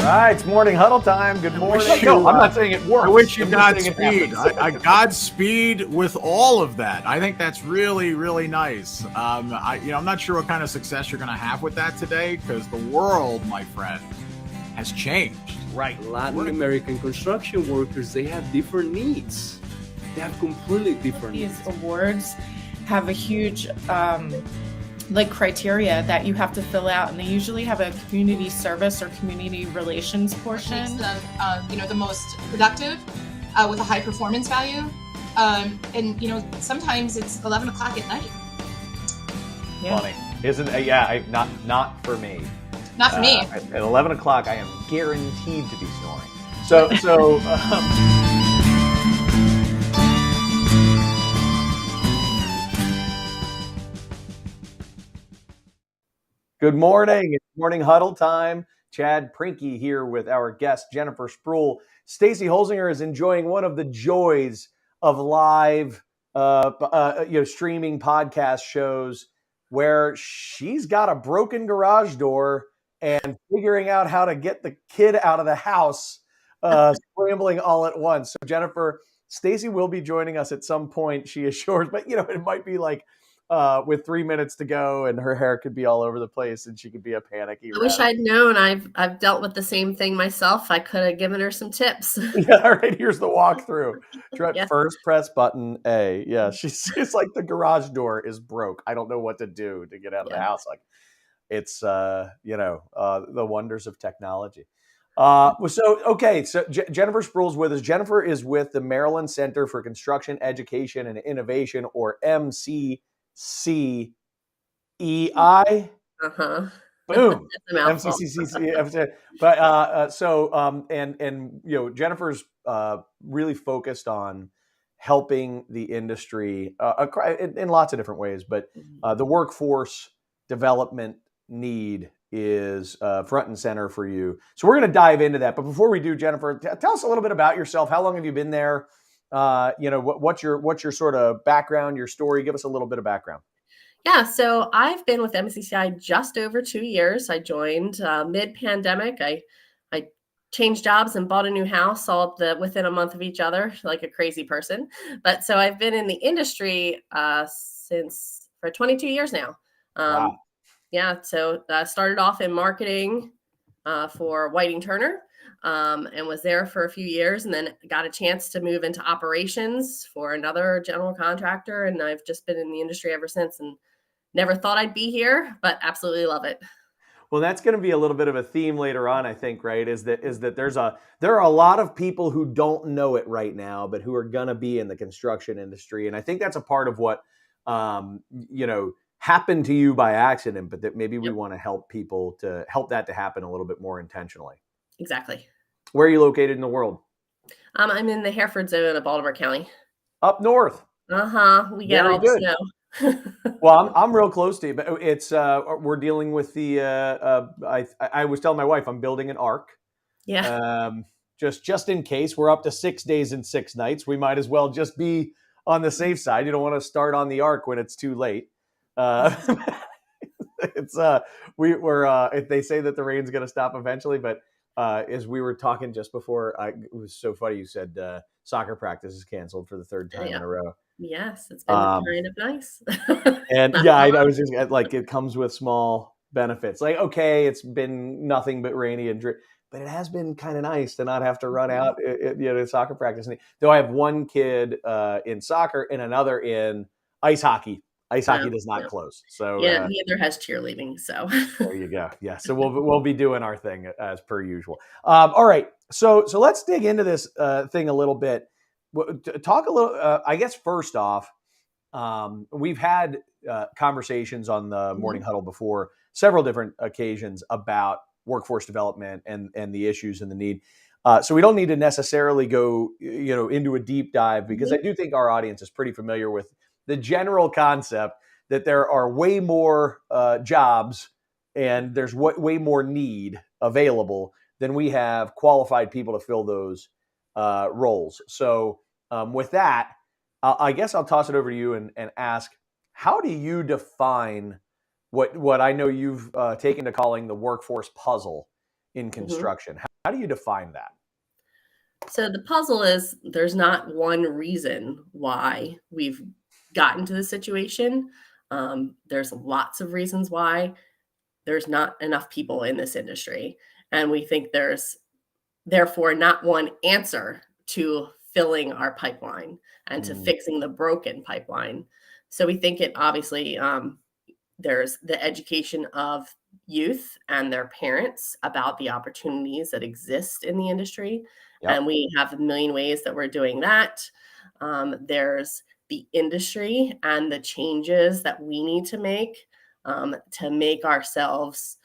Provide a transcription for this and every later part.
right, it's morning huddle time. Good morning. No, I'm not saying it works. I wish you I'm just saying it Godspeed. happens. Godspeed with all of that. I think that's really, really nice. I'm not sure what kind of success you're going to have with that today, because the world, my friend, has changed. Right. Latin American construction workers, they have different needs. They have completely different needs. These awards have a huge criteria that you have to fill out, and they usually have a community service or community relations portion. Makes them, the most productive with a high performance value, and sometimes it's 11 o'clock at night. Yeah. Funny, isn't it? Yeah, not for me. Not for me. At 11 o'clock, I am guaranteed to be snoring. So. Good morning. It's morning huddle time. Chad Prinky here with our guest, Jennifer Sproul. Stacy Holzinger is enjoying one of the joys of live streaming podcast shows, where she's got a broken garage door and figuring out how to get the kid out of the house, scrambling all at once. So Jennifer, Stacy will be joining us at some point, she assures, but it might be like with 3 minutes to go, and her hair could be all over the place, and she could be a panicky I wish I'd known. I've dealt with the same thing myself. I could have given her some tips. Yeah, all right. Here's the walkthrough. Yeah. First, press button A. Yeah, she's like, the garage door is broke. I don't know what to do to get out of the house. Like, it's the wonders of technology. So Jennifer Sproul's with us. Jennifer is with the Maryland Center for Construction Education and Innovation, or MCCEI. Boom. MCCCEI. But Jennifer's really focused on helping the industry in lots of different ways, but the workforce development need is front and center for you. So we're going to dive into that. But before we do, Jennifer, tell us a little bit about yourself. How long have you been there? What's your sort of background, your story? Give us a little bit of background. Yeah, so I've been with MCCI just over 2 years. I joined mid-pandemic. I changed jobs and bought a new house all within a month of each other, like a crazy person. But so I've been in the industry for 22 years now. Wow. Yeah, so I started off in marketing for Whiting Turner, and was there for a few years, and then got a chance to move into operations for another general contractor. And I've just been in the industry ever since, and never thought I'd be here, but absolutely love it. Well, that's going to be a little bit of a theme later on, I think, right? Is that there are a lot of people who don't know it right now, but who are going to be in the construction industry. And I think that's a part of what, happened to you by accident, but that maybe we want to help people to help that to happen a little bit more intentionally. Exactly. Where are you located in the world? I'm in the Hereford zone of Baltimore County. Up north. We get all the snow. Well, I'm real close to you, but it's we're dealing with the. I was telling my wife I'm building an ark. Yeah. Just in case we're up to 6 days and 6 nights, we might as well just be on the safe side. You don't want to start on the ark when it's too late. It's if they say that the rain's going to stop eventually, but as we were talking just before, it was so funny. You said soccer practice is canceled for the third time in a row. Yes, it's been kind of nice. And I was just like, it comes with small benefits. Like, okay, it's been nothing but rainy and but it has been kind of nice to not have to run out to soccer practice. Though I have one kid in soccer and another in ice hockey. Ice hockey does not close. So neither has cheerleading. So there you go. Yeah. So we'll be doing our thing as per usual. All right. So let's dig into this thing a little bit. Talk a little. I guess first off, we've had conversations on the Morning Huddle before, several different occasions, about workforce development and the issues and the need. So we don't need to necessarily go into a deep dive, because I do think our audience is pretty familiar with the general concept that there are way more jobs and there's way more need available than we have qualified people to fill those roles. So with that, I guess I'll toss it over to you and ask, how do you define what I know you've taken to calling the workforce puzzle in construction? How do you define that? So the puzzle is there's not one reason why we've gotten to this situation. There's lots of reasons why there's not enough people in this industry. And we think there's therefore not one answer to filling our pipeline and to fixing the broken pipeline. So we think it obviously there's the education of youth and their parents about the opportunities that exist in the industry. Yep. And we have a million ways that we're doing that. There's the industry and the changes that we need to make ourselves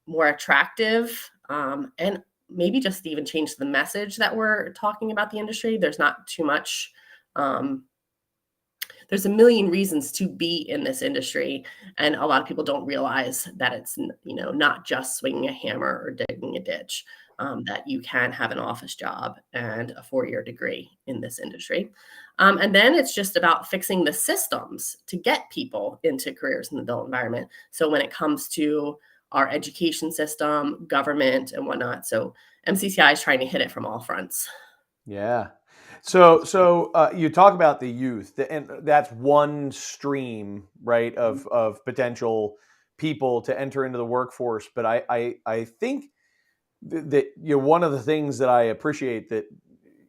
more attractive, and maybe just even change the message that we're talking about the industry. There's not too much. There's a million reasons to be in this industry, and a lot of people don't realize that it's not just swinging a hammer or digging a ditch. That you can have an office job and a 4-year degree in this industry. And then it's just about fixing the systems to get people into careers in the built environment. So when it comes to our education system, government, and whatnot. So MCCI is trying to hit it from all fronts. Yeah. So you talk about the youth, and that's one stream, right, of potential people to enter into the workforce. But I think that one of the things that I appreciate that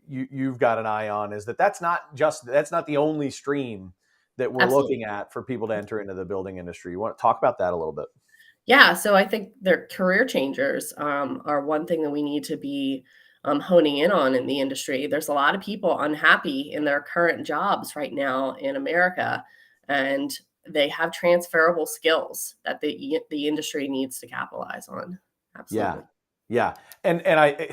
you've got an eye on is that's not the only stream that we're Absolutely. looking at for people to enter into the building industry. You want to talk about that a little bit? Yeah, so I think their career changers are one thing that we need to be honing in on in the industry. There's a lot of people unhappy in their current jobs right now in America, and they have transferable skills that the industry needs to capitalize on. Absolutely. Yeah. And I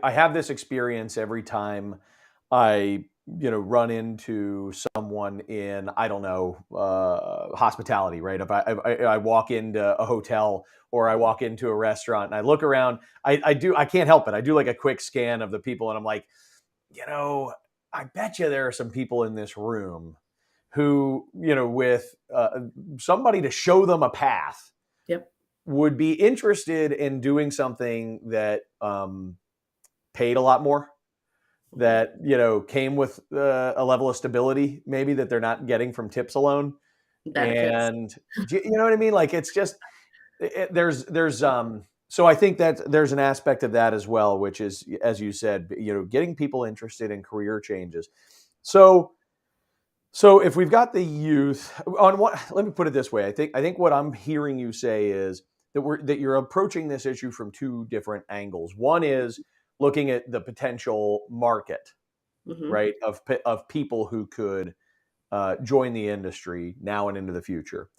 have this experience every time I run into someone in, I don't know, hospitality, right? If I walk into a hotel or I walk into a restaurant and I look around, I can't help it. I do like a quick scan of the people and I'm like, I bet you there are some people in this room who, with somebody to show them a path, Yep. would be interested in doing something that paid a lot more, that came with a level of stability maybe that they're not getting from tips alone. Benefits. And you know what I mean? Like it's just there's so I think that there's an aspect of that as well, which is, as you said, getting people interested in career changes. So if we've got the youth on what, let me put it this way. I think what I'm hearing you say is that you're approaching this issue from two different angles. One is looking at the potential market, right, of people who could join the industry now and into the future.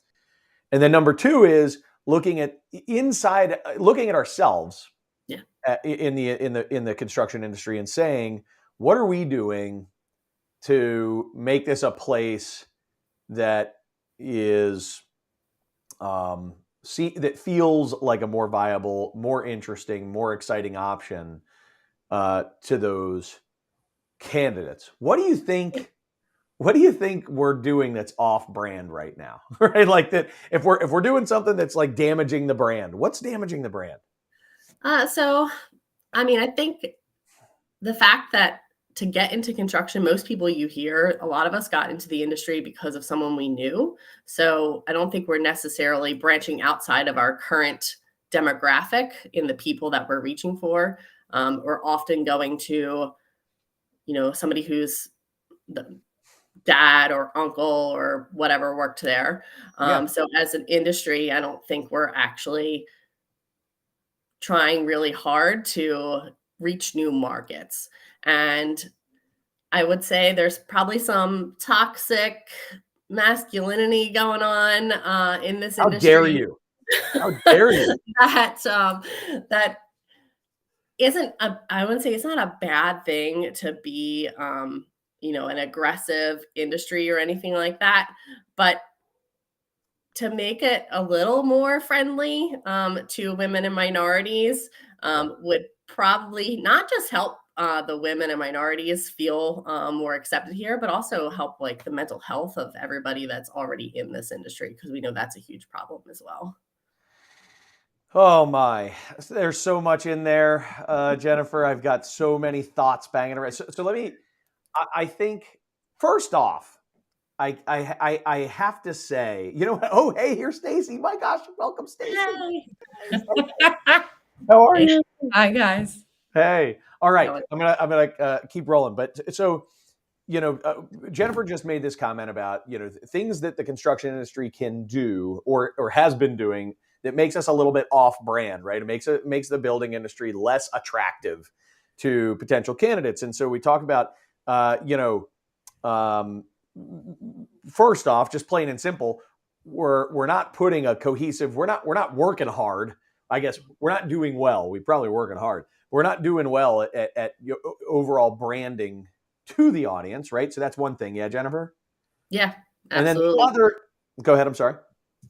And then number two is looking at ourselves, in the construction industry and saying, what are we doing to make this a place that is that feels like a more viable, more interesting, more exciting option to those candidates. What do you think we're doing that's off brand right now? Right? Like that if we're doing something that's like damaging the brand, what's damaging the brand? So I mean, I think the fact that to get into construction, most people you hear, a lot of us got into the industry because of someone we knew. So I don't think we're necessarily branching outside of our current demographic in the people that we're reaching for. We're often going to, somebody who's the dad or uncle or whatever worked there. So as an industry, I don't think we're actually trying really hard to reach new markets. And I would say there's probably some toxic masculinity going on in this industry. How dare you? How dare you? that isn't I wouldn't say it's not a bad thing to be an aggressive industry or anything like that, but to make it a little more friendly to women and minorities would probably not just help the women and minorities feel more accepted here, but also help like the mental health of everybody that's already in this industry, because we know that's a huge problem as well. Oh my, there's so much in there, Jennifer. I've got so many thoughts banging around. So let me. I think first off, I have to say, you know what? Oh, hey, here's Stacy. My gosh, welcome, Stacy. How are you? Hi, guys. Hey, all right. No, I'm gonna keep rolling. But so Jennifer just made this comment about things that the construction industry can do or has been doing that makes us a little bit off brand, right? It makes the building industry less attractive to potential candidates. And so we talk about um, first off, just plain and simple, we're not putting a cohesive. We're not working hard. I guess we're not doing well. We're probably working hard. We're not doing well at overall branding to the audience, right? So that's one thing. Yeah, Jennifer? yeah, And then the absolutely. other, go ahead, I'm sorry.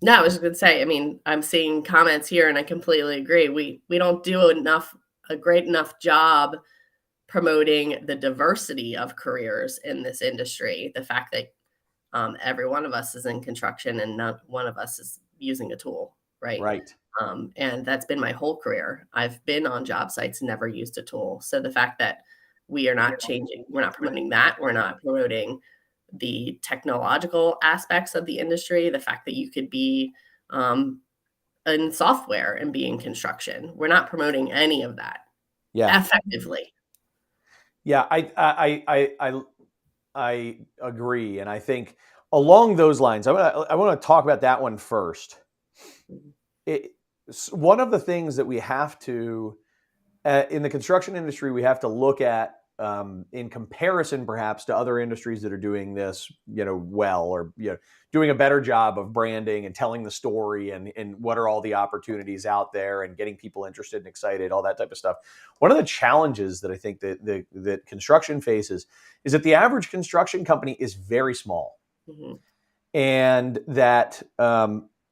No, I was just going to say, I mean, I'm seeing comments here and I completely agree. We don't do a great enough job promoting the diversity of careers in this industry. The fact that every one of us is in construction and not one of us is using a tool, right? Right. And that's been my whole career. I've been on job sites, never used a tool. So the fact that we are not changing, we're not promoting that, we're not promoting the technological aspects of the industry, the fact that you could be in software and be in construction. We're not promoting any of that effectively. Yeah, I agree, and I think along those lines, I want to talk about that one first. One of the things that we have to in the construction industry, we have to look at in comparison, perhaps, to other industries that are doing this, well, or doing a better job of branding and telling the story, and what are all the opportunities out there, and getting people interested and excited, all that type of stuff. One of the challenges that I think that construction faces is that the average construction company is very small, and that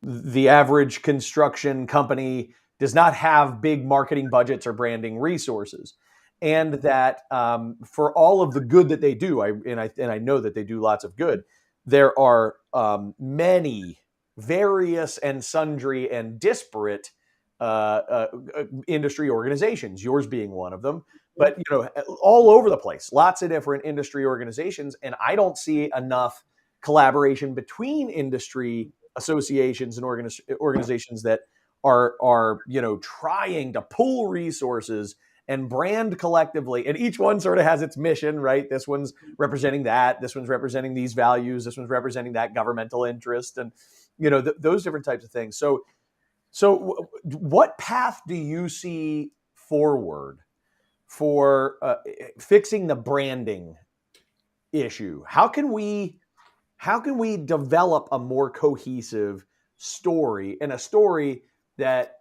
the average construction company does not have big marketing budgets or branding resources. And that for all of the good that they do, I know that they do lots of good, there are many various and sundry and disparate industry organizations, yours being one of them, but all over the place, lots of different industry organizations. And I don't see enough collaboration between industry associations and organizations that are trying to pool resources and brand collectively, and each one sort of has its mission, right? This one's representing that, this one's representing these values, this one's representing that governmental interest, and those different types of things. So what path do you see forward for fixing the branding issue? How can we develop a more cohesive story, and a story that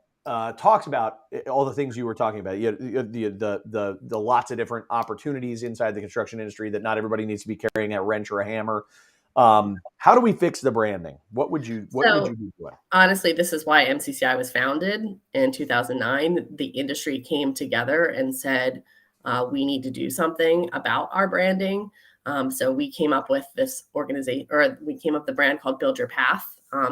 talks about all the things you were talking about, the lots of different opportunities inside the construction industry, that not everybody needs to be carrying a wrench or a hammer. How do we fix the branding? What would you do to it? Honestly, this is why MCCI was founded in 2009. The industry came together and said, we need to do something about our branding. So we came up with this organization, or we came up with the brand called Build Your Path.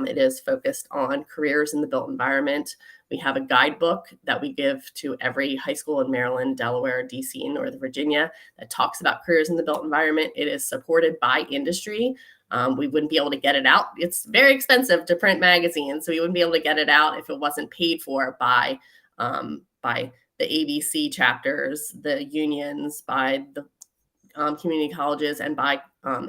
It is focused on careers in the built environment. We have a guidebook that we give to every high school in Maryland, Delaware, DC, and Northern Virginia that talks about careers in the built environment. It is supported by industry. We wouldn't be able to get it out. It's very expensive to print magazines, so we wouldn't be able to get it out if it wasn't paid for by the ABC chapters, the unions, by the community colleges, and by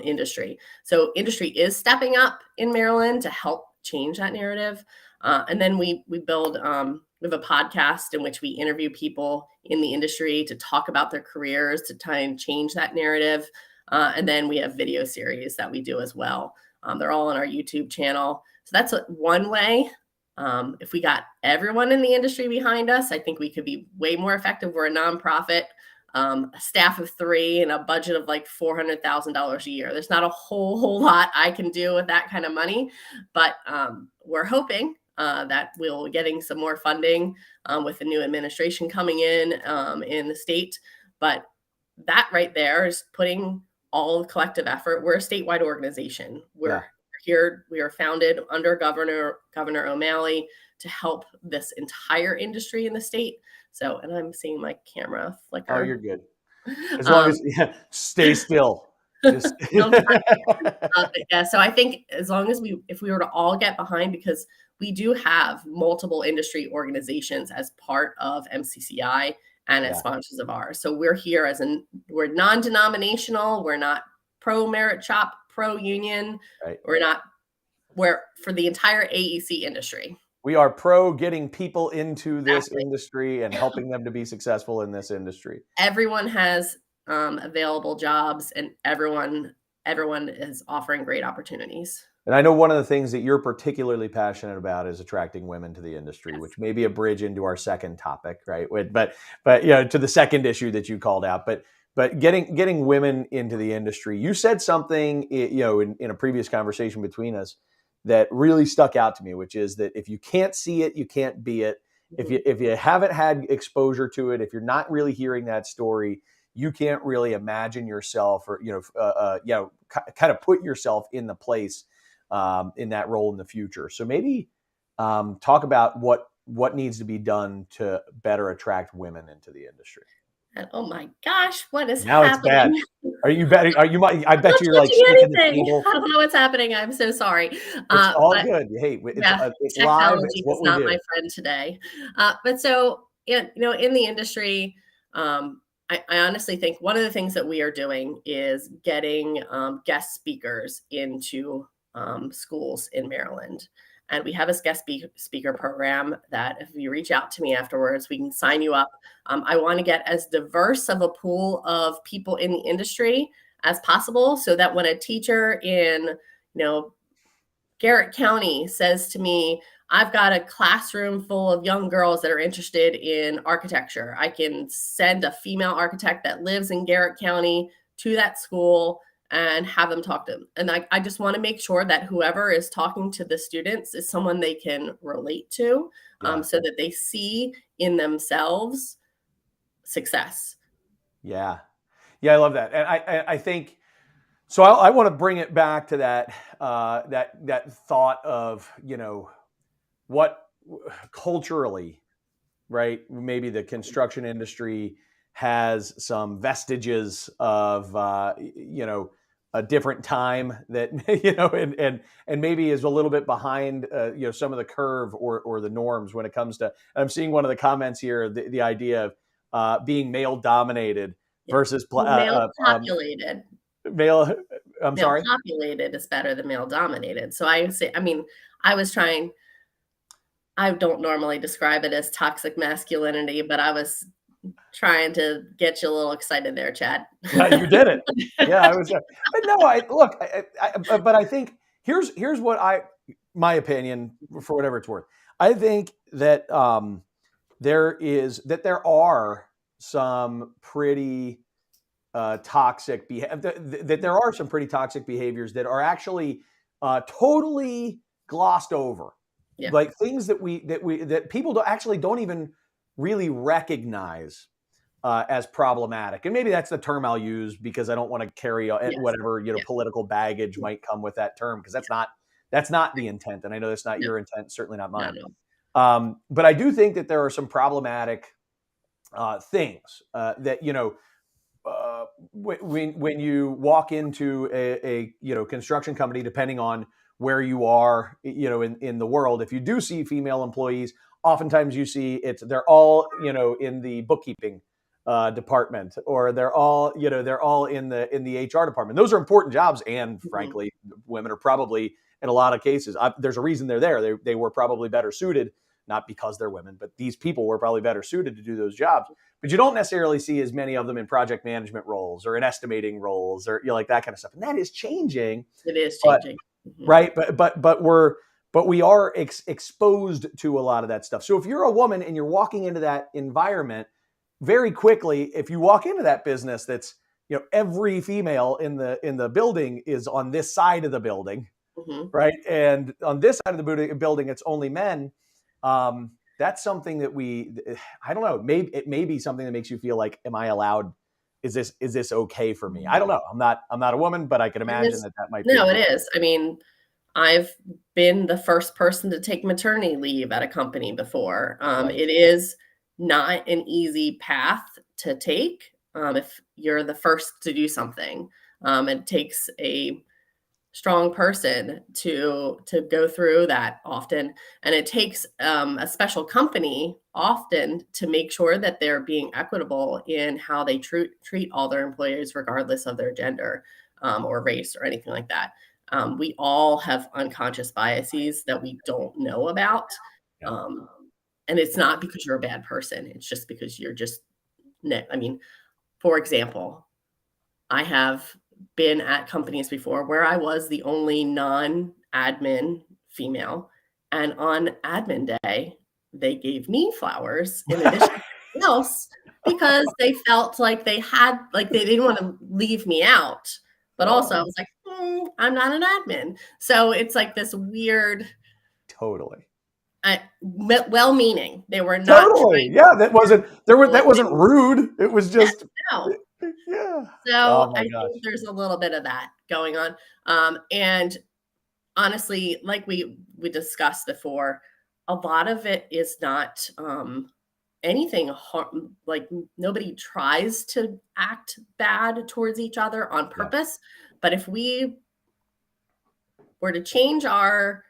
industry. So industry is stepping up in Maryland to help change that narrative. And then we build, we have a podcast in which we interview people in the industry to talk about their careers, to try and change that narrative. And then we have video series that we do as well. They're all on our YouTube channel. So that's one way. If we got everyone in the industry behind us, I think we could be way more effective. We're a nonprofit, a staff of 3, and a budget of like $400,000 a year. There's not a whole lot I can do with that kind of money, but we're hoping that we'll be getting some more funding with the new administration coming in the state. But that right there is putting all the collective effort. We're a statewide organization. We're here. We are founded under Governor O'Malley to help this entire industry in the state. So, and I'm seeing my camera flicker. Oh, you're good. As long as stay still. Just Don't yeah. So I think as long as if we were to all get behind, because we do have multiple industry organizations as part of MCCI and as sponsors of ours. So we're here we're non-denominational. We're not pro merit chop, pro union. Right. We're for the entire AEC industry. We are pro getting people into this industry and helping them to be successful in this industry. Everyone has available jobs, and everyone is offering great opportunities. And I know one of the things that you're particularly passionate about is attracting women to the industry, which may be a bridge into our second topic, right? But to the second issue that you called out, but getting women into the industry. You said something, in a previous conversation between us that really stuck out to me, which is that if you can't see it, you can't be it. If you haven't had exposure to it, if you're not really hearing that story, you can't really imagine yourself or, kind of put yourself in the place in that role in the future. So maybe talk about what needs to be done to better attract women into the industry. And oh my gosh, what is now happening? It's bad. Are you betting? I bet you're like sticking the table. I don't know what's happening. I'm so sorry. It's all good. Hey, it's live. Technology is not my friend today. But so, in the industry, I honestly think one of the things that we are doing is getting guest speakers into schools in Maryland. And we have a guest speaker program that if you reach out to me afterwards, we can sign you up. I want to get as diverse of a pool of people in the industry as possible so that when a teacher in, Garrett County says to me, I've got a classroom full of young girls that are interested in architecture, I can send a female architect that lives in Garrett County to that school and have them talk to them. And I just want to make sure that whoever is talking to the students is someone they can relate to, so that they see in themselves success. Yeah. I love that. And I think, so I want to bring it back to that thought of, what culturally, right? Maybe the construction industry has some vestiges of, a different time that, and maybe is a little bit behind, some of the curve or the norms when it comes to, I'm seeing one of the comments here, the idea of being male dominated versus male populated. I'm sorry? Male populated is better than male dominated. So I don't normally describe it as toxic masculinity, but I was trying to get you a little excited there, Chad. You did it. Yeah, I was. But no, but I think here's what my opinion, for whatever it's worth. I think that there are some pretty toxic that there are some pretty toxic behaviors that are actually totally glossed over. Yeah. Like things that people don't even really recognize as problematic. And maybe that's the term I'll use because I don't want to carry whatever political baggage might come with that term, because that's not the intent. And I know that's not your intent, certainly not mine. No. But I do think that there are some problematic things that when you walk into a construction company, depending on where you are, in the world, if you do see female employees, oftentimes you see they're all, in the bookkeeping department, or they're all in the HR department. Those are important jobs. And frankly, women are probably, in a lot of cases, there's a reason they're there. They were probably better suited, not because they're women, but these people were probably better suited to do those jobs. But you don't necessarily see as many of them in project management roles or in estimating roles or like that kind of stuff. And that is changing. It is changing. Right. But we are exposed to a lot of that stuff. So if you're a woman and you're walking into that environment, very quickly, if you walk into that business that's, every female in the building is on this side of the building, right? And on this side of the building, it's only men. That's something that I don't know, it may be something that makes you feel like, am I allowed? Is this okay for me? I don't know. I'm not a woman, but I can imagine that might be. No, it is. I mean, I've been the first person to take maternity leave at a company before. Right. It is not an easy path to take if you're the first to do something. It takes a strong person to go through that often, and it takes a special company often to make sure that they're being equitable in how they treat all their employees regardless of their gender or race or anything like that. We all have unconscious biases that we don't know about, Yeah. and it's not because you're a bad person, it's just because you're just I mean, for example, I have been at companies before where I was the only non-admin female, and on admin day, they gave me flowers in addition to everything else because they felt like they didn't wanna leave me out, but also I was like, I'm not an admin." So it's like this weird, Totally. well-meaning. They were not Totally. trying Yeah. That wasn't that to wasn't rude. It was just, no. yeah. Oh So my I gosh. think there's a little bit of that going on. And honestly, like we discussed before, a lot of it is not anything like nobody tries to act bad towards each other on Yeah. purpose. But if we were to change our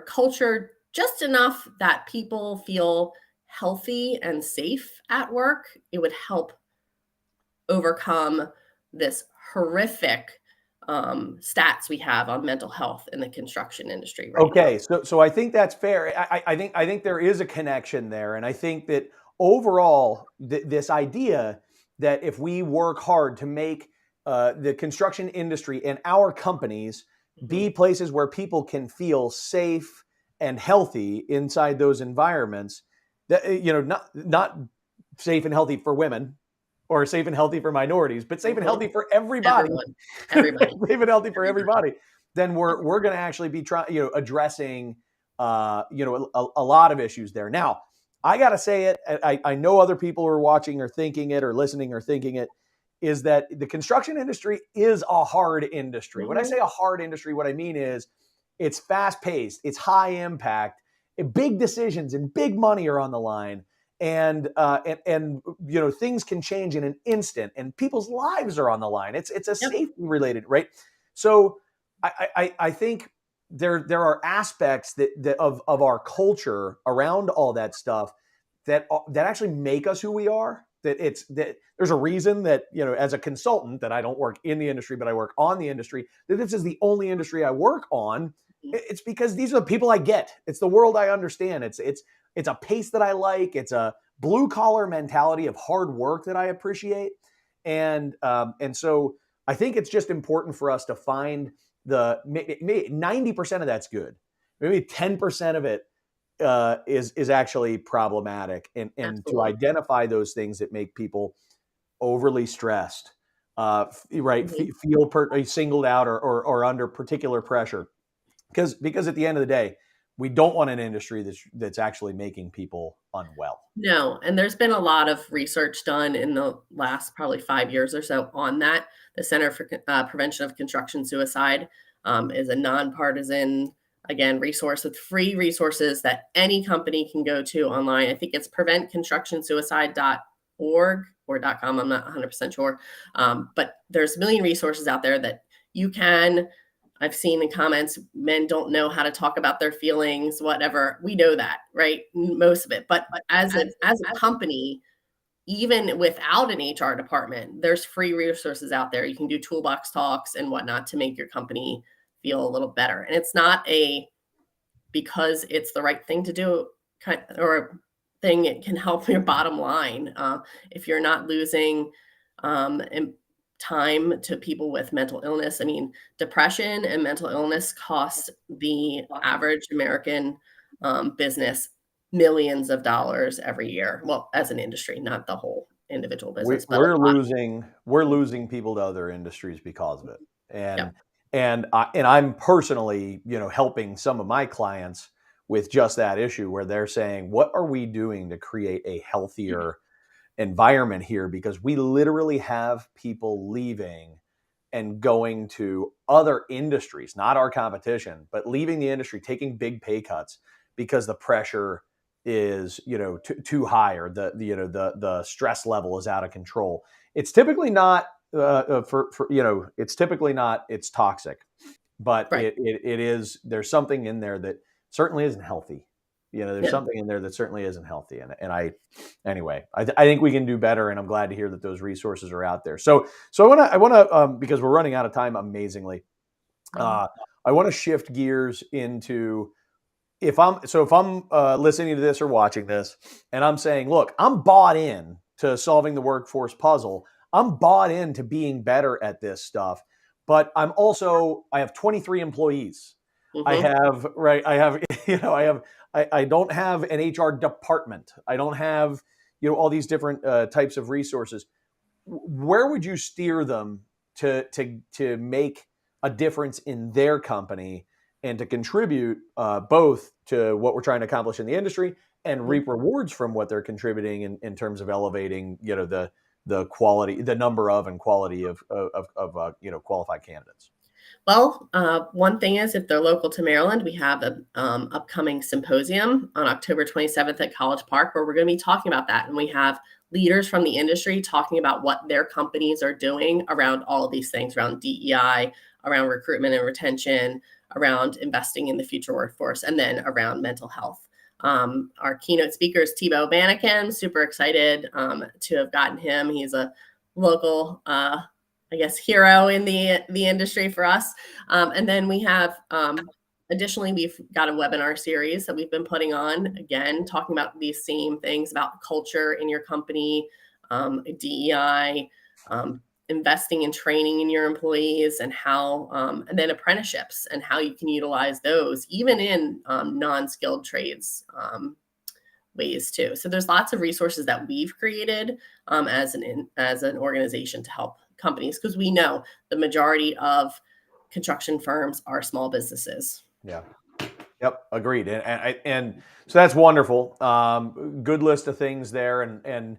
culture just enough that people feel healthy and safe at work, it would help overcome this horrific stats we have on mental health in the construction industry right now. Okay, so I think that's fair. I think there is a connection there, and I think that overall, this idea that if we work hard to make the construction industry and our companies Mhm. be places where people can feel safe and healthy inside those environments, that not safe and healthy for women or safe and healthy for minorities, but safe and Mhm. healthy for everybody. Everyone, everybody, Safe and healthy for everybody. everybody. Then we're going to actually be trying, addressing, a lot of issues there. Now, I got to say it. I know other people are watching or thinking it or listening or thinking it. Is that the construction industry is a hard industry? When I Mhm. say a hard industry, what I mean is it's fast paced, it's high impact, big decisions and big money are on the line, and things can change in an instant, and people's lives are on the line. It's a Yep. safety related, right? So I think there are aspects that of our culture around all that stuff that actually make us who we are. That there's a reason that, as a consultant, that I don't work in the industry, but I work on the industry, that this is the only industry I work on. Mhm. It's because these are the people I get. It's the world I understand. It's a pace that I like. It's a blue collar mentality of hard work that I appreciate. And so I think it's just important for us to find 90% of that's good. Maybe 10% of it is actually problematic, and to Absolutely. identify those things that make people overly stressed, right? Mhm. Feel singled out, or under particular pressure, because at the end of the day, we don't want an industry that's actually making people unwell. No, and there's been a lot of research done in the last probably 5 years or so on that. The Center for Prevention of Construction Suicide is a nonpartisan, again, resource with free resources that any company can go to online. I think it's preventconstructionsuicide.org or .com. I'm not 100% sure. But there's a million resources out there that you can. I've seen in comments, men don't know how to talk about their feelings, whatever. We know that, right? Most of it. But as a company, even without an HR department, there's free resources out there. You can do toolbox talks and whatnot to make your company feel a little better. And it's not because it's the right thing to do or a thing it can help your bottom line. If you're not losing time to people with mental illness. I mean, depression and mental illness cost the average American business millions of dollars every year. Well, as an industry, not the whole individual we, business, but a we're lot. losing we're losing people to other industries because of it. and Yep. and I'm personally, helping some of my clients with just that issue, where they're saying, what are we doing to create a healthier environment here? Because we literally have people leaving and going to other industries, not our competition, but leaving the industry, taking big pay cuts because the pressure is, too high, or the stress level is out of control. It's typically not it's toxic, but Right. it is, there's something in there that certainly isn't healthy. There's Yeah. something in there that certainly isn't healthy. And I think we can do better. And I'm glad to hear that those resources are out there. So I want to, because we're running out of time amazingly. I want to shift gears into, if I'm listening to this or watching this and I'm saying, look, I'm bought in to solving the workforce puzzle. I'm bought into being better at this stuff, but I have 23 employees. I have, I don't have an HR department. I don't have, all these different types of resources. Where would you steer them to make a difference in their company and to contribute both to what we're trying to accomplish in the industry and reap rewards from what they're contributing in terms of elevating, the quality, the number of and quality of qualified candidates? Well, one thing is, if they're local to Maryland, we have an upcoming symposium on October 27th at College Park, where we're going to be talking about that. And we have leaders from the industry talking about what their companies are doing around all of these things, around DEI, around recruitment and retention, around investing in the future workforce, and then around mental health. Our keynote speaker is Thibaut Bannikin. Super excited to have gotten him. He's a local hero in the industry for us. And then we have, additionally, we've got a webinar series that we've been putting on, again, talking about these same things about culture in your company, DEI, investing in training in your employees, and how, and then apprenticeships and how you can utilize those even in non-skilled trades ways too. So there's lots of resources that we've created as an organization to help companies, because we know the majority of construction firms are small businesses. Yeah. Yep. Agreed. And so that's wonderful. Good list of things there. And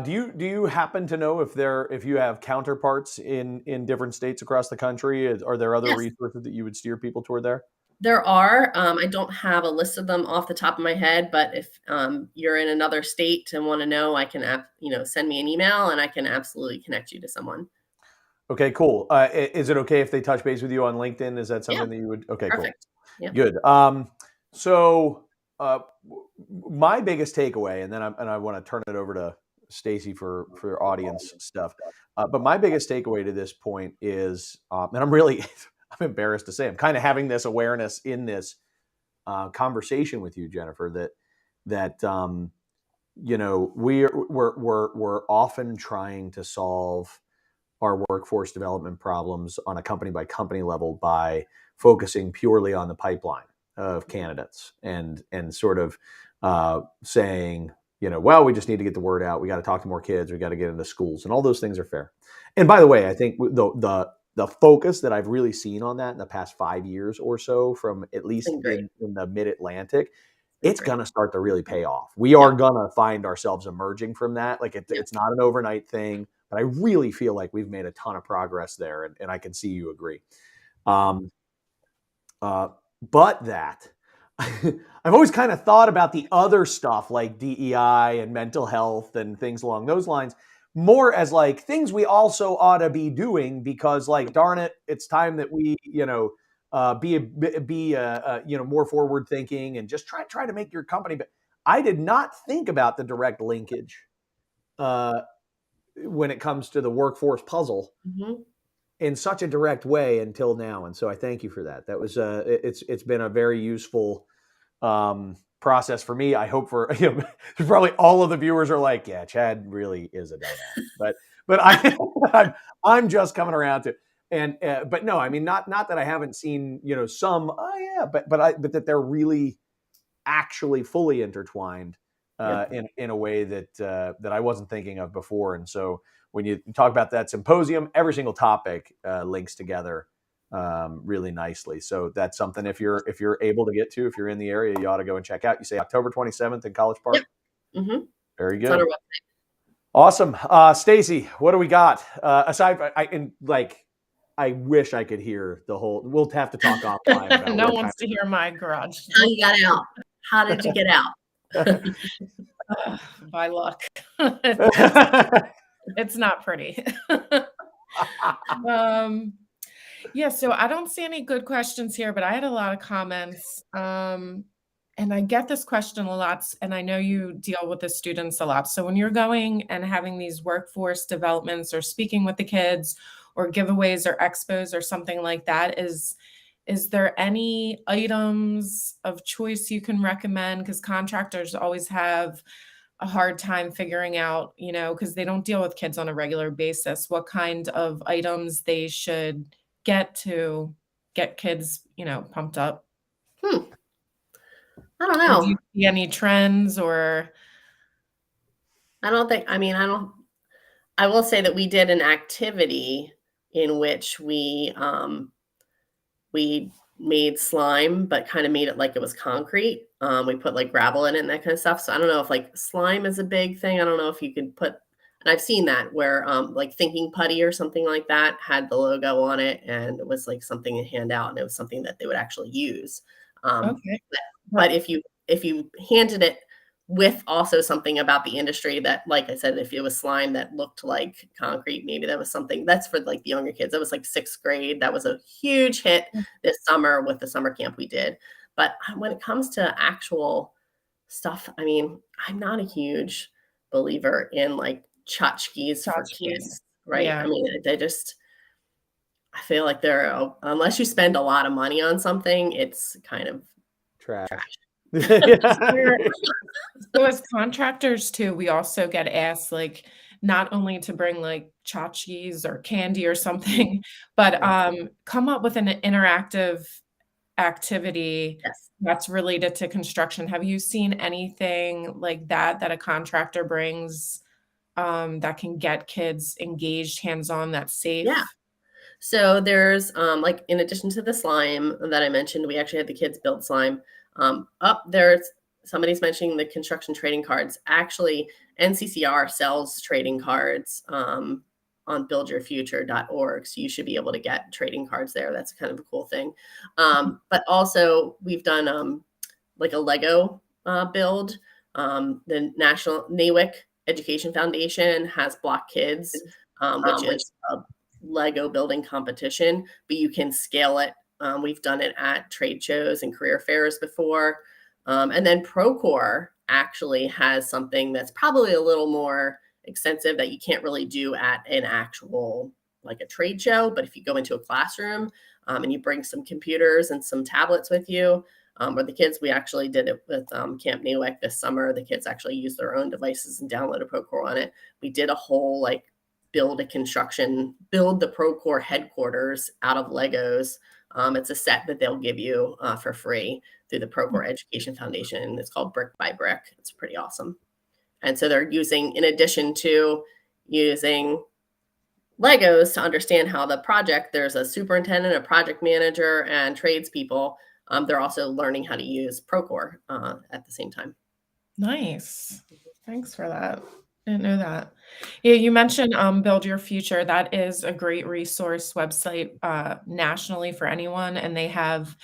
do you happen to know if you have counterparts in different states across the country? Are there other resources that you would steer people toward there? There are. I don't have a list of them off the top of my head, but if you're in another state and want to know, I can send me an email and I can absolutely connect you to someone. Okay, cool. Is it okay if they touch base with you on LinkedIn? Is that something that you would? Okay, Perfect. Cool. Yep. Good. So my biggest takeaway, and then I want to turn it over to Stacy for audience stuff. But my biggest takeaway to this point is, and I'm embarrassed to say, I'm kind of having this awareness in this conversation with you, Jennifer, that we're often trying to solve our workforce development problems on a company by company level by focusing purely on the pipeline of candidates and sort of saying, well, we just need to get the word out. We got to talk to more kids. We got to get into schools, and all those things are fair. And by the way, I think the focus that I've really seen on that in the past 5 years or so, from at least in the Mid-Atlantic, it's going to start to really pay off. We are going to find ourselves emerging from that. Like it's not an overnight thing, but I really feel like we've made a ton of progress there, and I can see you agree. But that I've always kind of thought about the other stuff like DEI and mental health and things along those lines more as like things we also ought to be doing, because like, darn it, it's time that we, be more forward thinking and just try to make your company. But I did not think about the direct linkage when it comes to the workforce puzzle in such a direct way until now. And so I thank you for that. That was it's been a very useful process for me. I hope for probably all of the viewers are like, yeah, Chad really is a dumbass. But I'm just coming around to. And but no, I mean, not that I haven't seen some but that they're really actually fully intertwined in a way that I wasn't thinking of before. And so when you talk about that symposium, every single topic links together really nicely. So that's something, if you're able to get to, if you're in the area, you ought to go and check out. You say October 27th in College Park. Yep. Mm-hmm. Very It's on good. our website. Awesome. Stacy, what do we got? Aside from, I wish I could hear the whole. We'll have to talk offline about No what one wants to hear my garage. How you got out? How did you get out? By luck. It's not pretty. Yeah, so I don't see any good questions here, but I had a lot of comments. And I get this question a lot, and I know you deal with the students a lot. So when you're going and having these workforce developments or speaking with the kids or giveaways or expos or something like that, is there any items of choice you can recommend? Because contractors always have a hard time figuring out, because they don't deal with kids on a regular basis, what kind of items they should get to get kids, pumped up. I don't Or do you know. see any trends or? I don't think, I will say that we did an activity in which we made slime, but kind of made it like it was concrete. We put like gravel in it and that kind of stuff. So I don't know if like slime is a big thing. I don't know if you could put, and I've seen that where like Thinking Putty or something like that had the logo on it, and it was like something to hand out, and it was something that they would actually use. Okay. But if you handed it with also something about the industry that, like I said, if it was slime that looked like concrete, maybe that was something that's for like the younger kids. That was like 6th grade. That was a huge hit this summer with the summer camp we did. But when it comes to actual stuff, I'm not a huge believer in like tchotchkes for kids, right? Yeah. I feel like unless you spend a lot of money on something, it's kind of trash. So as contractors too, we also get asked like not only to bring like tchotchkes or candy or something, but come up with an interactive activity that's related to construction. Have you seen anything like that a contractor brings that can get kids engaged, hands-on, that's safe? Yeah. So there's like, in addition to the slime that I mentioned, we actually had the kids build slime. Up there's somebody's mentioning the construction trading cards. Actually, NCCR sells trading cards on buildyourfuture.org. So you should be able to get trading cards there. That's kind of a cool thing. But also we've done like a Lego build. The National NAWIC Education Foundation has Block Kids, which is a Lego building competition, but you can scale it. We've done it at trade shows and career fairs before. And then Procore actually has something that's probably a little more extensive that you can't really do at an actual, like a trade show. But if you go into a classroom and you bring some computers and some tablets with you, or the kids, we actually did it with Camp NAWIC this summer. The kids actually used their own devices and downloaded Procore on it. We did a whole like build the Procore headquarters out of Legos. It's a set that they'll give you for free through the Procore Education Foundation. It's called Brick by Brick. It's pretty awesome. And so they're using, in addition to using Legos to understand how the project, there's a superintendent, a project manager, and tradespeople. They're also learning how to use Procore at the same time. Nice. Thanks for that. Didn't know that. Yeah, you mentioned Build Your Future. That is a great resource website nationally for anyone, and they have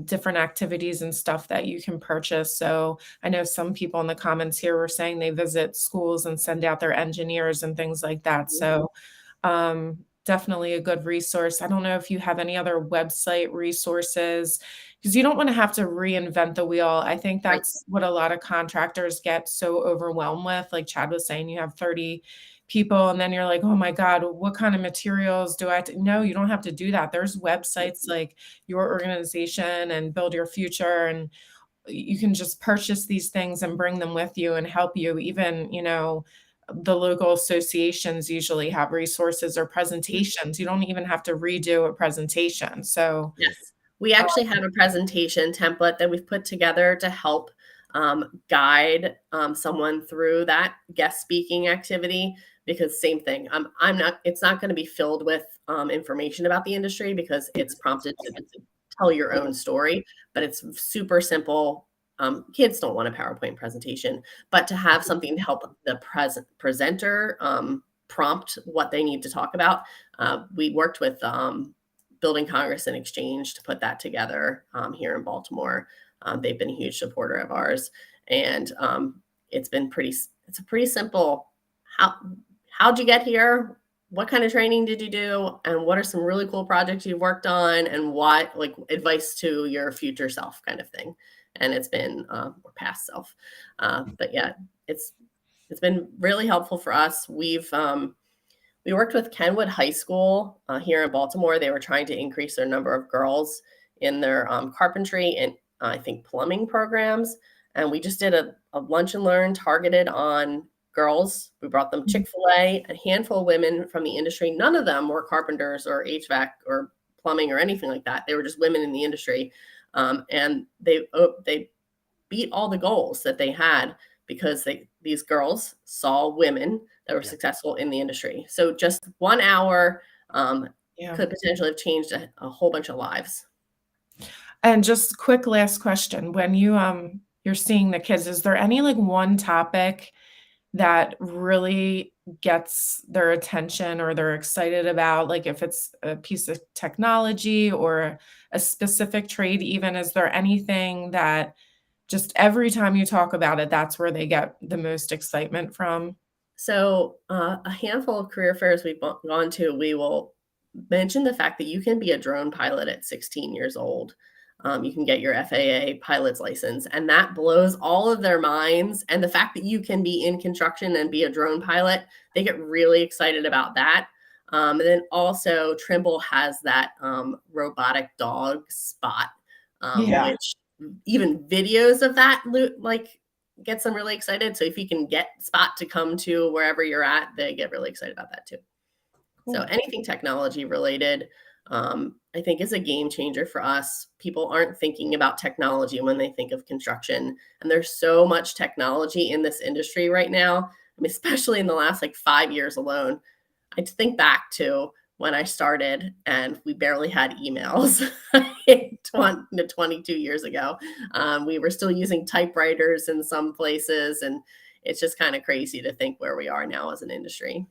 different activities and stuff that you can purchase. So I know some people in the comments here were saying they visit schools and send out their engineers and things like that. So definitely a good resource. I don't know if you have any other website resources, because you don't want to have to reinvent the wheel. I think that's what a lot of contractors get so overwhelmed with. Like Chad was saying, you have 30 people and then you're like, oh my God, what kind of materials do I have to? No, you don't have to do that. There's websites like Your Organization and Build Your Future, and you can just purchase these things and bring them with you and help you. Even, the local associations usually have resources or presentations. You don't even have to redo a presentation. So yes, we actually have a presentation template that we've put together to help guide someone through that guest speaking activity. Because same thing, it's not going to be filled with information about the industry, because it's prompted to tell your own story, but it's super simple. Kids don't want a PowerPoint presentation, but to have something to help the presenter prompt what they need to talk about. We worked with Building Congress and Exchange to put that together here in Baltimore. They've been a huge supporter of ours, and it's a pretty simple. How'd you get here? What kind of training did you do? And what are some really cool projects you've worked on? And what, like, advice to your future self kind of thing. And it's been, or past self. But yeah, it's been really helpful for us. We worked with Kenwood High School here in Baltimore. They were trying to increase their number of girls in their carpentry and I think plumbing programs. And we just did a lunch and learn targeted on girls. We brought them Chick-fil-A, a handful of women from the industry. None of them were carpenters or HVAC or plumbing or anything like that. They were just women in the industry. And they beat all the goals that they had because these girls saw women that were successful in the industry. So just 1 hour could potentially have changed a whole bunch of lives. And just quick last question. When you're seeing the kids, is there any like one topic that really gets their attention or they're excited about? Like if it's a piece of technology or a specific trade even, is there anything that just every time you talk about it, that's where they get the most excitement from? So a handful of career fairs we've gone to, we will mention the fact that you can be a drone pilot at 16 years old. You can get your FAA pilot's license, and that blows all of their minds. And the fact that you can be in construction and be a drone pilot, they get really excited about that. And then also Trimble has that robotic dog spot, which even videos of that like gets them really excited. So if you can get Spot to come to wherever you're at, they get really excited about that too. Cool. So anything technology related, I think is a game changer for us. People aren't thinking about technology when they think of construction. And there's so much technology in this industry right now. I mean, especially in the last like 5 years alone. I think back to when I started and we barely had emails 22 years ago. We were still using typewriters in some places. And it's just kind of crazy to think where we are now as an industry.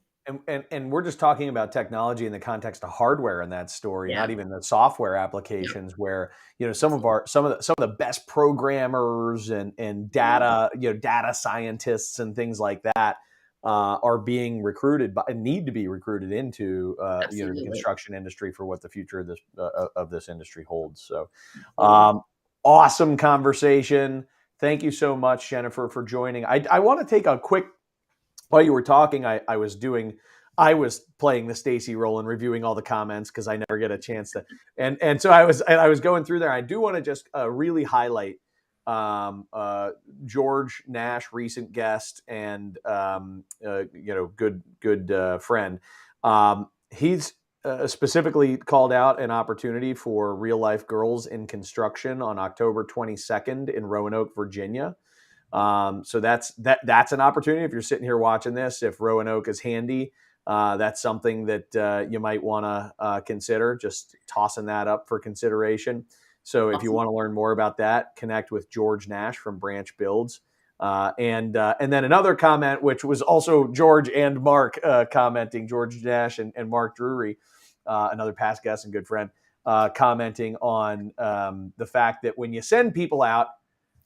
And we're just talking about technology in the context of hardware in that story, not even the software applications where, some of the best programmers and data scientists and things like that are being recruited and need to be recruited into the construction industry for what the future of this industry holds. So awesome conversation. Thank you so much, Jennifer, for joining. I want to take a quick. While you were talking, I was playing the Stacy role and reviewing all the comments because I never get a chance to. And so I was going through there. I do want to just really highlight George Nash, recent guest and good friend. He's specifically called out an opportunity for real life girls in construction on October 22nd in Roanoke, Virginia. So that's an opportunity. If you're sitting here watching this, if Roanoke is handy, that's something that you might want to consider, just tossing that up for consideration. So if you want to learn more about that, connect with George Nash from Branch Builds. And then another comment, which was also George and Mark commenting, George Nash and Mark Drury, another past guest and good friend, commenting on the fact that when you send people out,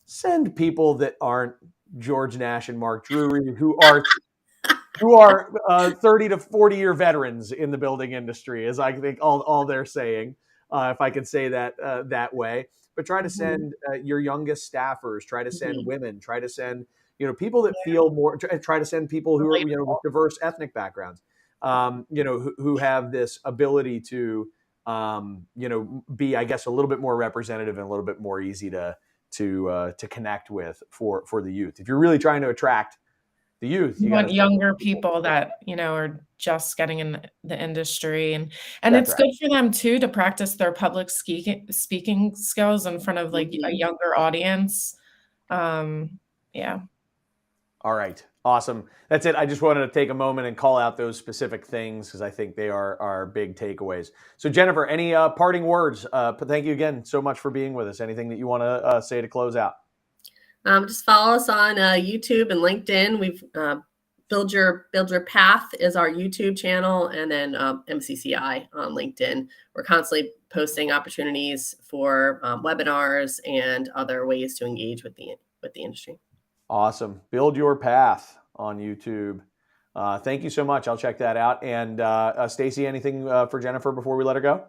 send people that aren't George Nash and Mark Drury, who are 30 to 40 year veterans in the building industry, is I think all they're saying, if I could say that that way. But try to send your youngest staffers, try to send women, try to send people that feel more. Try to send people who are with diverse ethnic backgrounds, who have this ability to be, I guess, a little bit more representative and a little bit more easy to connect with for the youth. If you're really trying to attract the youth, you want younger people that are just getting in the industry, and it's good for them too to practice their public speaking skills in front of like a younger audience. Yeah. All right. Awesome. That's it. I just wanted to take a moment and call out those specific things because I think they are big takeaways. So Jennifer, any parting words? Thank you again so much for being with us. Anything that you want to say to close out? Just follow us on YouTube and LinkedIn. We've Build Your Path is our YouTube channel, and then MCCI on LinkedIn. We're constantly posting opportunities for webinars and other ways to engage with the industry. Awesome. Build Your Path on YouTube. Thank you so much. I'll check that out. And Stacy, anything for Jennifer before we let her go?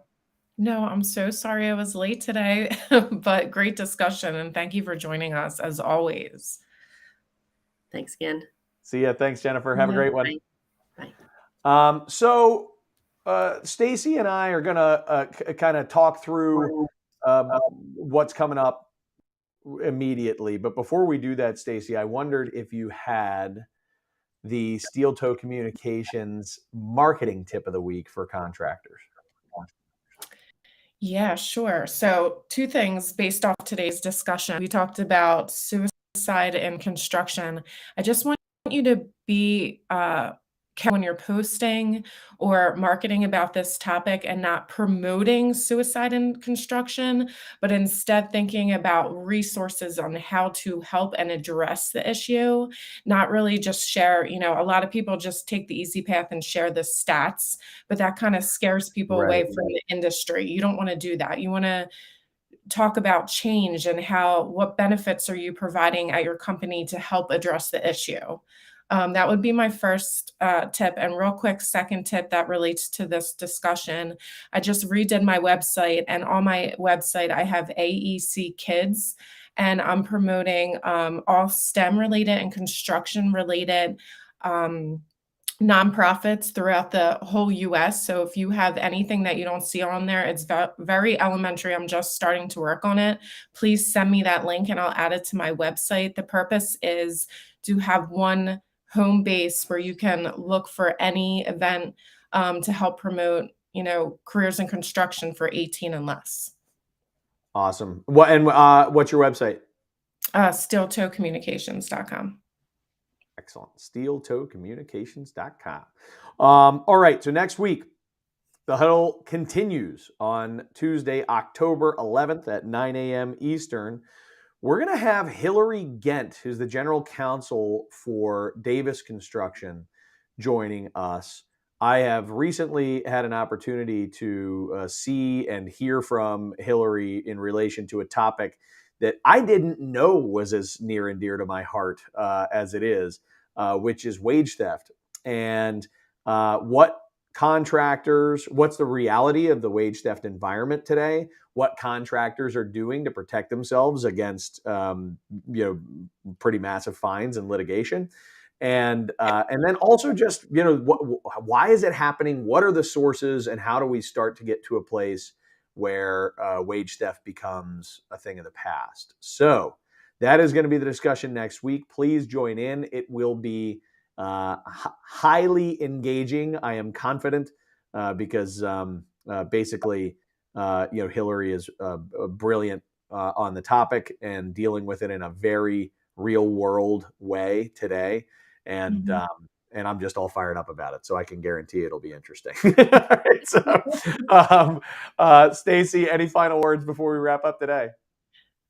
No, I'm so sorry I was late today, but great discussion. And thank you for joining us as always. Thanks again. See ya. Thanks, Jennifer. Have a great one. Bye. So Stacy and I are going to kind of talk through what's coming up immediately. But before we do that, Stacy, I wondered if you had the Steel Toe Communications marketing tip of the week for contractors. Yeah, sure. So 2 things based off today's discussion. We talked about suicide in construction. I just want you to be careful when you're posting or marketing about this topic and not promoting suicide in construction, but instead thinking about resources on how to help and address the issue, not really just share, a lot of people just take the easy path and share the stats, but that kind of scares people away Right. from the industry. You don't want to do that. You want to talk about change and what benefits are you providing at your company to help address the issue. That would be my first tip. And real quick, second tip that relates to this discussion. I just redid my website, and on my website, I have AEC Kids, and I'm promoting all STEM related and construction related nonprofits throughout the whole US. So if you have anything that you don't see on there, it's very elementary. I'm just starting to work on it. Please send me that link and I'll add it to my website. The purpose is to have one home base where you can look for any event to help promote, careers in construction for 18 and less. Awesome. What's your website? SteelToeCommunications.com. Excellent. SteelToeCommunications.com. All right. So next week, the Huddle continues on Tuesday, October 11th at 9 a.m. Eastern. We're going to have Hillary Gent, who's the general counsel for Davis Construction, joining us. I have recently had an opportunity to see and hear from Hillary in relation to a topic that I didn't know was as near and dear to my heart as it is, which is wage theft. And what's the reality of the wage theft environment today? What contractors are doing to protect themselves against, pretty massive fines and litigation. And then also just, why is it happening? What are the sources, and how do we start to get to a place where wage theft becomes a thing of the past? So that is going to be the discussion next week. Please join in. It will be highly engaging. I am confident because basically, Hillary is brilliant on the topic and dealing with it in a very real world way today. And and I'm just all fired up about it, so I can guarantee it'll be interesting. All right, so, Stacy, any final words before we wrap up today?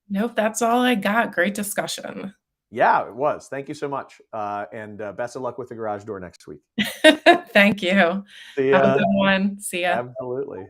Nope, that's all I got. Great discussion. Yeah, it was. Thank you so much, and best of luck with the garage door next week. Thank you. See Have a ya. good one. See ya. Absolutely.